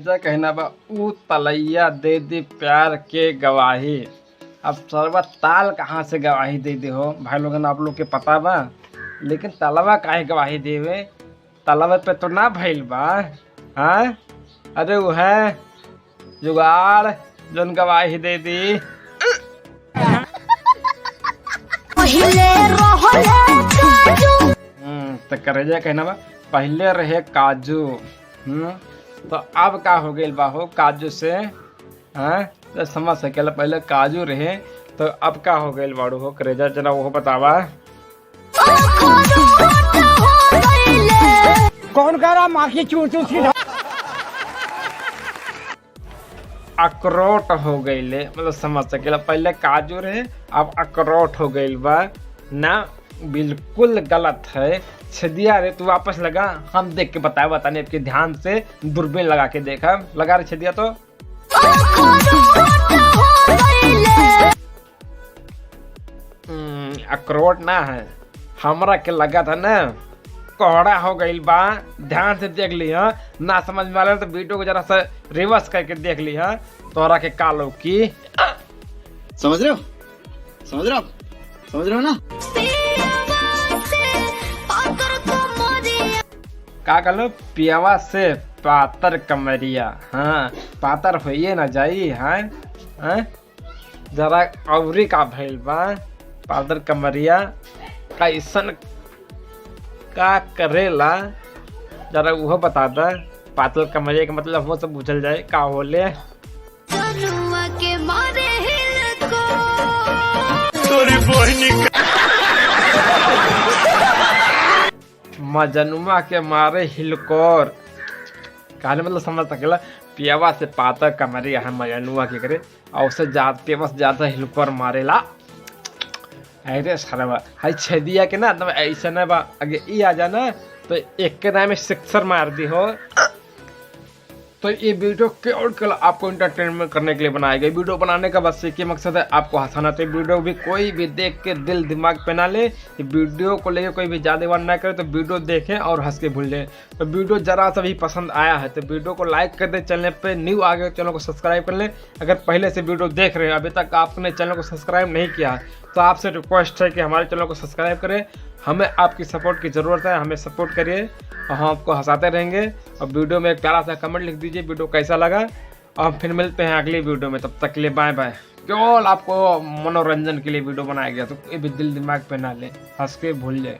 करेजा कहना बा ऊ तलैया दे दी प्यार के गवाही। अब सरवा ताल कहाँ से गवाही दे दे हो भाई लोगन, आप लोग के पता बा, लेकिन तलवा काहे गवाही देवे? तलवा पे तो ना भइल बा। हाँ अरे वो है जुगाड़ जोन गवाही दे दी। तो करेजा कहना बा पहले रहे काजू। तो अब का हो गई बा हो काजू से? हाँ तो समझ सकेला, पहले काजू रहे तो अब का हो गई बाड़ू हो करेजा, जरा वो बतावा। कौन कह रहा माखी चूर चूर सी? अखरोट हो गईले, मतलब समझ सकेला, पहले काजू रहे अब अखरोट हो गई बा ना। बिल्कुल गलत है। छदिया रे तू वापस लगा, हम देख के बताने आपके ध्यान से दूरबीन लगा के देखा। लगा रे छदिया तो अखरोट ना है, हमरा के लगा था ना कोहड़ा हो गई बा। ध्यान से देख लिया, ना समझ में आ रहा तो वीडियो को जरा सा रिवर्स करके देख लिया, तोरा के कालो की समझ रहे हो? समझ रहे हो? समझ रहे हो ना? का कहलो पियावा से पातर कमरिया। हाँ पातर होइए ना जाई। हाँ जरा अवरी का भइल बा पातर कमरिया कैसन का करेला, जरा वो बता दा। पातर कमरिया का मतलब वो सब बुझल जाए का होले। मजनुमा के मारे हिलकोर कहने मतलब समझ सकेला, पियावा से पातर कमरिया है मजनुआ के करे और उससे पियावा से ज्यादा हिलकोर मारेला। अरे सरवा हाई छेदिया के ना तब ऐसा ना बा, अगे ई आ जाना तो एक के नाम में सिक्सर मार दी हो। तो ये वीडियो केवल आपको इंटरटेनमेंट करने के लिए बनाया गया। वीडियो बनाने का बस एक ही मकसद है, आपको हंसाना। तो वीडियो भी कोई भी देख के दिल दिमाग पे ना ले, वीडियो को लेके कोई भी ज़्यादा ना करे, तो वीडियो देखें और हंस के भूल जाए। तो वीडियो जरा सा भी पसंद आया है तो वीडियो को लाइक कर दे, चैनल पे न्यू आ गए चैनल को सब्सक्राइब कर लें। अगर पहले से वीडियो देख रहे हैं अभी तक आपने चैनल को सब्सक्राइब नहीं किया तो आपसे रिक्वेस्ट है कि हमारे चैनल को सब्सक्राइब करें। हमें आपकी सपोर्ट की ज़रूरत है, हमें सपोर्ट करिए और हम आपको हंसाते रहेंगे। और वीडियो में एक प्यारा सा कमेंट लिख दीजिए वीडियो कैसा लगा, और हम फिर मिलते हैं अगली वीडियो में। तब तक के लिए बाय बाय। केवल आपको मनोरंजन के लिए वीडियो बनाया गया, तो ये भी दिल दिमाग पे ना ले, हंस के भूल जाए।